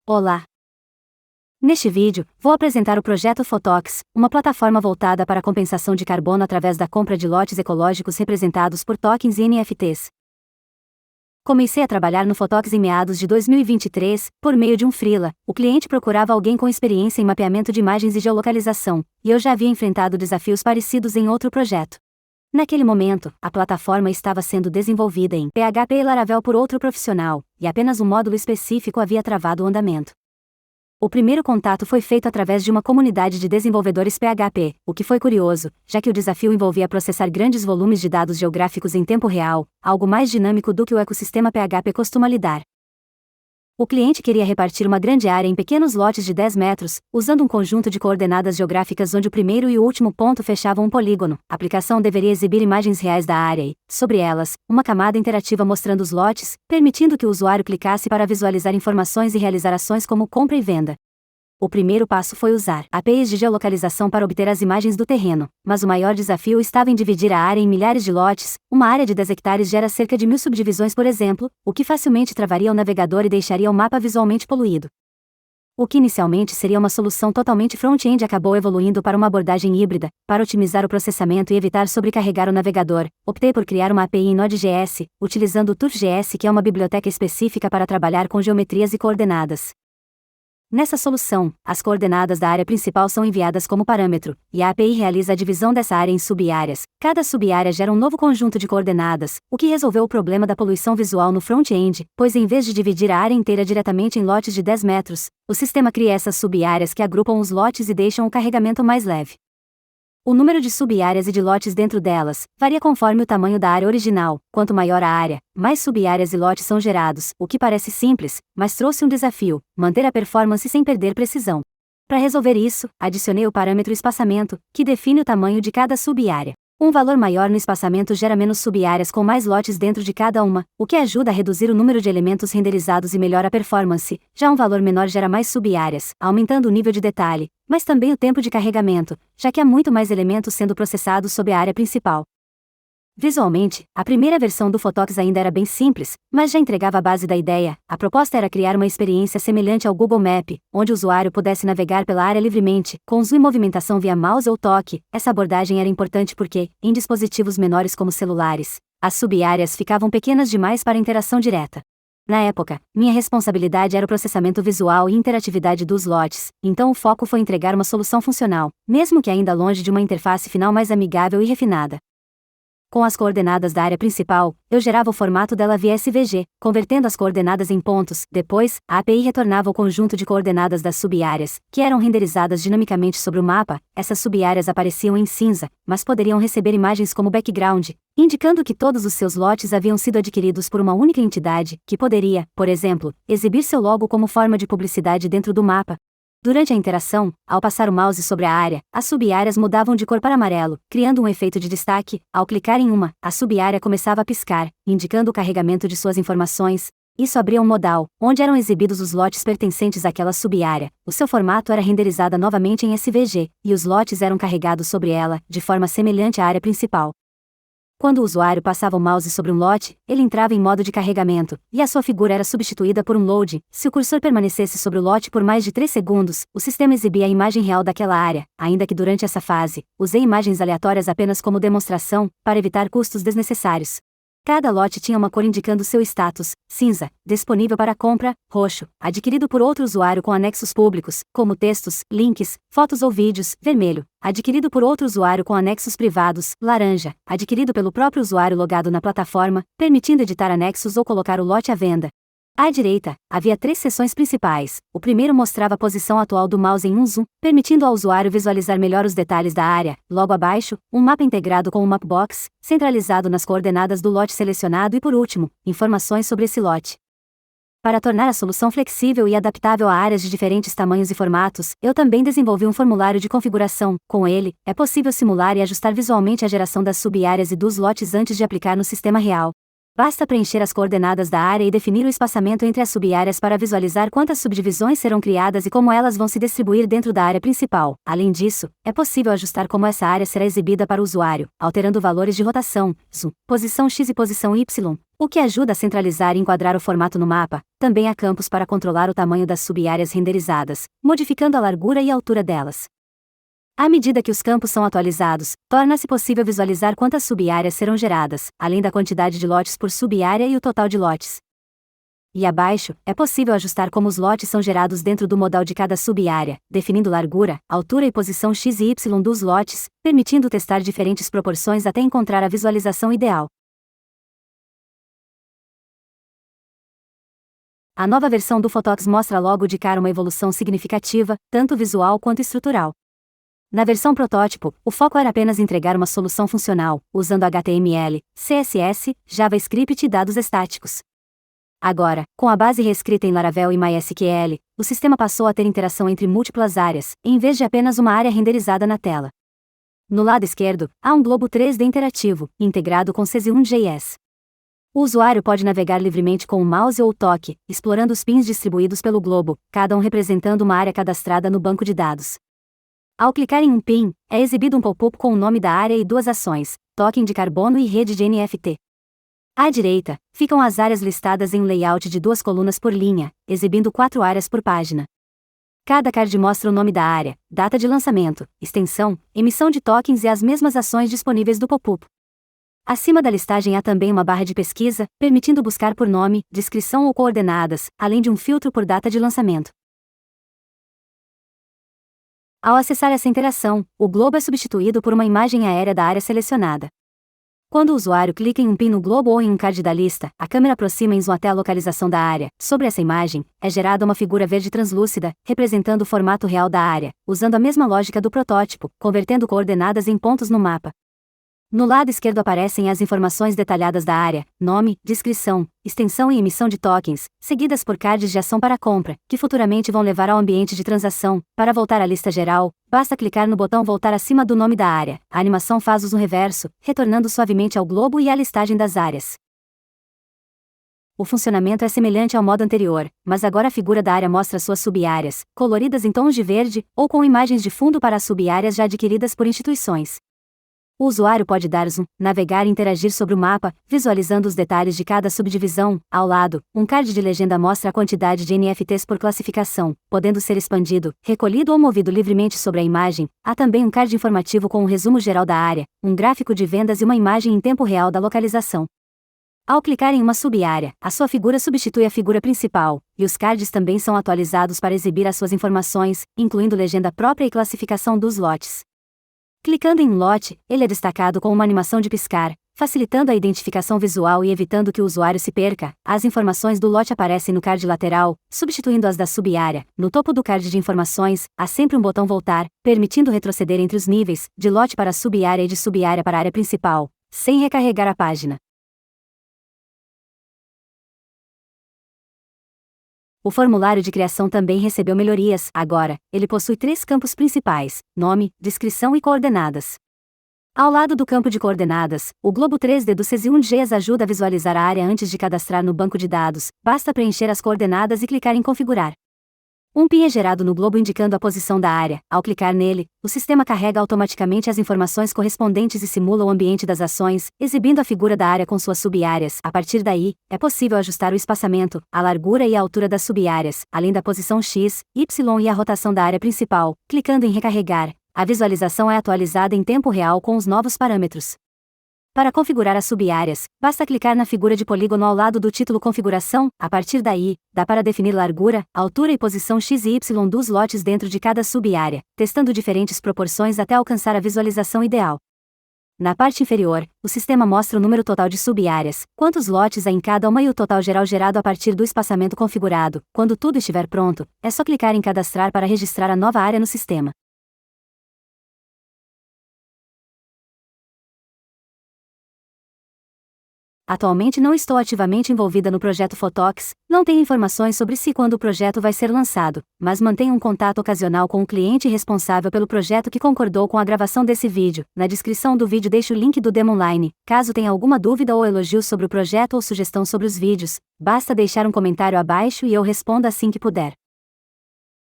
Olá! Neste vídeo, vou apresentar o projeto Photox, uma plataforma voltada para a compensação de carbono através da compra de lotes ecológicos representados por tokens e NFTs. Comecei a trabalhar no Photox em meados de 2023, por meio de um freela. O cliente procurava alguém com experiência em mapeamento de imagens e geolocalização, e eu já havia enfrentado desafios parecidos em outro projeto. Naquele momento, a plataforma estava sendo desenvolvida em PHP e Laravel por outro profissional, e apenas um módulo específico havia travado o andamento. O primeiro contato foi feito através de uma comunidade de desenvolvedores PHP, o que foi curioso, já que o desafio envolvia processar grandes volumes de dados geográficos em tempo real, algo mais dinâmico do que o ecossistema PHP costuma lidar. O cliente queria repartir uma grande área em pequenos lotes de 10 metros, usando um conjunto de coordenadas geográficas onde o primeiro e o último ponto fechavam um polígono. A aplicação deveria exibir imagens reais da área e, sobre elas, uma camada interativa mostrando os lotes, permitindo que o usuário clicasse para visualizar informações e realizar ações como compra e venda. O primeiro passo foi usar APIs de geolocalização para obter as imagens do terreno, mas o maior desafio estava em dividir a área em milhares de lotes. Uma área de 10 hectares gera cerca de 1000 subdivisões, por exemplo, o que facilmente travaria o navegador e deixaria o mapa visualmente poluído. O que inicialmente seria uma solução totalmente front-end acabou evoluindo para uma abordagem híbrida. Para otimizar o processamento e evitar sobrecarregar o navegador, optei por criar uma API em Node.js, utilizando o Turf.js, que é uma biblioteca específica para trabalhar com geometrias e coordenadas. Nessa solução, as coordenadas da área principal são enviadas como parâmetro, e a API realiza a divisão dessa área em sub-áreas. Cada sub-área gera um novo conjunto de coordenadas, o que resolveu o problema da poluição visual no front-end, pois em vez de dividir a área inteira diretamente em lotes de 10 metros, o sistema cria essas sub-áreas que agrupam os lotes e deixam o carregamento mais leve. O número de sub-áreas e de lotes dentro delas varia conforme o tamanho da área original. Quanto maior a área, mais sub-áreas e lotes são gerados, o que parece simples, mas trouxe um desafio: manter a performance sem perder precisão. Para resolver isso, adicionei o parâmetro espaçamento, que define o tamanho de cada sub-área. Um valor maior no espaçamento gera menos sub-áreas com mais lotes dentro de cada uma, o que ajuda a reduzir o número de elementos renderizados e melhora a performance. Já um valor menor gera mais sub-áreas, aumentando o nível de detalhe, mas também o tempo de carregamento, já que há muito mais elementos sendo processados sob a área principal. Visualmente, a primeira versão do Photox ainda era bem simples, mas já entregava a base da ideia. A proposta era criar uma experiência semelhante ao Google Map, onde o usuário pudesse navegar pela área livremente, com zoom e movimentação via mouse ou toque. Essa abordagem era importante porque, em dispositivos menores como celulares, as sub-áreas ficavam pequenas demais para interação direta. Na época, minha responsabilidade era o processamento visual e interatividade dos lotes, então o foco foi entregar uma solução funcional, mesmo que ainda longe de uma interface final mais amigável e refinada. Com as coordenadas da área principal, eu gerava o formato dela via SVG, convertendo as coordenadas em pontos. Depois, a API retornava o conjunto de coordenadas das sub-áreas, que eram renderizadas dinamicamente sobre o mapa. Essas sub-áreas apareciam em cinza, mas poderiam receber imagens como background, indicando que todos os seus lotes haviam sido adquiridos por uma única entidade, que poderia, por exemplo, exibir seu logo como forma de publicidade dentro do mapa. Durante a interação, ao passar o mouse sobre a área, as sub-áreas mudavam de cor para amarelo, criando um efeito de destaque. Ao clicar em uma, a sub-área começava a piscar, indicando o carregamento de suas informações. Isso abria um modal, onde eram exibidos os lotes pertencentes àquela sub-área. O seu formato era renderizado novamente em SVG, e os lotes eram carregados sobre ela, de forma semelhante à área principal. Quando o usuário passava o mouse sobre um lote, ele entrava em modo de carregamento, e a sua figura era substituída por um load. Se o cursor permanecesse sobre o lote por mais de 3 segundos, o sistema exibia a imagem real daquela área, ainda que durante essa fase, usei imagens aleatórias apenas como demonstração, para evitar custos desnecessários. Cada lote tinha uma cor indicando seu status: cinza, disponível para compra; roxo, adquirido por outro usuário com anexos públicos, como textos, links, fotos ou vídeos; vermelho, adquirido por outro usuário com anexos privados; laranja, adquirido pelo próprio usuário logado na plataforma, permitindo editar anexos ou colocar o lote à venda. À direita, havia 3 seções principais. O primeiro mostrava a posição atual do mouse em um zoom, permitindo ao usuário visualizar melhor os detalhes da área. Logo abaixo, um mapa integrado com um Mapbox, centralizado nas coordenadas do lote selecionado e por último, informações sobre esse lote. Para tornar a solução flexível e adaptável a áreas de diferentes tamanhos e formatos, eu também desenvolvi um formulário de configuração. Com ele, é possível simular e ajustar visualmente a geração das sub-áreas e dos lotes antes de aplicar no sistema real. Basta preencher as coordenadas da área e definir o espaçamento entre as sub-áreas para visualizar quantas subdivisões serão criadas e como elas vão se distribuir dentro da área principal. Além disso, é possível ajustar como essa área será exibida para o usuário, alterando valores de rotação, zoom, posição X e posição Y, o que ajuda a centralizar e enquadrar o formato no mapa. Também há campos para controlar o tamanho das sub-áreas renderizadas, modificando a largura e a altura delas. À medida que os campos são atualizados, torna-se possível visualizar quantas sub-áreas serão geradas, além da quantidade de lotes por sub-área e o total de lotes. E abaixo, é possível ajustar como os lotes são gerados dentro do modal de cada sub-área, definindo largura, altura e posição x e y dos lotes, permitindo testar diferentes proporções até encontrar a visualização ideal. A nova versão do Photox mostra logo de cara uma evolução significativa, tanto visual quanto estrutural. Na versão protótipo, o foco era apenas entregar uma solução funcional, usando HTML, CSS, JavaScript e dados estáticos. Agora, com a base reescrita em Laravel e MySQL, o sistema passou a ter interação entre múltiplas áreas, em vez de apenas uma área renderizada na tela. No lado esquerdo, há um globo 3D interativo, integrado com CSS1.js. O usuário pode navegar livremente com o mouse ou o toque, explorando os pins distribuídos pelo globo, cada um representando uma área cadastrada no banco de dados. Ao clicar em um pin, é exibido um pop-up com o nome da área e duas ações, token de carbono e rede de NFT. À direita, ficam as áreas listadas em um layout de 2 colunas por linha, exibindo 4 áreas por página. Cada card mostra o nome da área, data de lançamento, extensão, emissão de tokens e as mesmas ações disponíveis do pop-up. Acima da listagem há também uma barra de pesquisa, permitindo buscar por nome, descrição ou coordenadas, além de um filtro por data de lançamento. Ao acessar essa interação, o globo é substituído por uma imagem aérea da área selecionada. Quando o usuário clica em um pin no globo ou em um card da lista, a câmera aproxima em zoom até a localização da área. Sobre essa imagem, é gerada uma figura verde translúcida, representando o formato real da área, usando a mesma lógica do protótipo, convertendo coordenadas em pontos no mapa. No lado esquerdo aparecem as informações detalhadas da área, nome, descrição, extensão e emissão de tokens, seguidas por cards de ação para compra, que futuramente vão levar ao ambiente de transação. Para voltar à lista geral, basta clicar no botão voltar acima do nome da área. A animação faz uso reverso, retornando suavemente ao globo e à listagem das áreas. O funcionamento é semelhante ao modo anterior, mas agora a figura da área mostra suas sub-áreas, coloridas em tons de verde, ou com imagens de fundo para as sub-áreas já adquiridas por instituições. O usuário pode dar zoom, navegar e interagir sobre o mapa, visualizando os detalhes de cada subdivisão. Ao lado, um card de legenda mostra a quantidade de NFTs por classificação, podendo ser expandido, recolhido ou movido livremente sobre a imagem. Há também um card informativo com um resumo geral da área, um gráfico de vendas e uma imagem em tempo real da localização. Ao clicar em uma sub-área, a sua figura substitui a figura principal, e os cards também são atualizados para exibir as suas informações, incluindo legenda própria e classificação dos lotes. Clicando em um lote, ele é destacado com uma animação de piscar, facilitando a identificação visual e evitando que o usuário se perca. As informações do lote aparecem no card lateral, substituindo as da sub-área. No topo do card de informações, há sempre um botão voltar, permitindo retroceder entre os níveis, de lote para sub-área e de sub-área para a área principal, sem recarregar a página. O formulário de criação também recebeu melhorias. Agora, ele possui 3 campos principais: nome, descrição e coordenadas. Ao lado do campo de coordenadas, o globo 3D do CSS1.js ajuda a visualizar a área antes de cadastrar no banco de dados. Basta preencher as coordenadas e clicar em configurar. Um pin é gerado no globo indicando a posição da área. Ao clicar nele, o sistema carrega automaticamente as informações correspondentes e simula o ambiente das ações, exibindo a figura da área com suas sub-áreas. A partir daí, é possível ajustar o espaçamento, a largura e a altura das sub-áreas, além da posição X, Y e a rotação da área principal. Clicando em recarregar, a visualização é atualizada em tempo real com os novos parâmetros. Para configurar as sub-áreas, basta clicar na figura de polígono ao lado do título Configuração. A partir daí, dá para definir largura, altura e posição x e y dos lotes dentro de cada sub-área, testando diferentes proporções até alcançar a visualização ideal. Na parte inferior, o sistema mostra o número total de sub-áreas, quantos lotes há em cada uma e o total geral gerado a partir do espaçamento configurado. Quando tudo estiver pronto, é só clicar em Cadastrar para registrar a nova área no sistema. Atualmente não estou ativamente envolvida no projeto Photox, não tenho informações sobre se e quando o projeto vai ser lançado, mas mantenho um contato ocasional com o cliente responsável pelo projeto que concordou com a gravação desse vídeo. Na descrição do vídeo deixo o link do demo online. Caso tenha alguma dúvida ou elogio sobre o projeto ou sugestão sobre os vídeos, basta deixar um comentário abaixo e eu respondo assim que puder.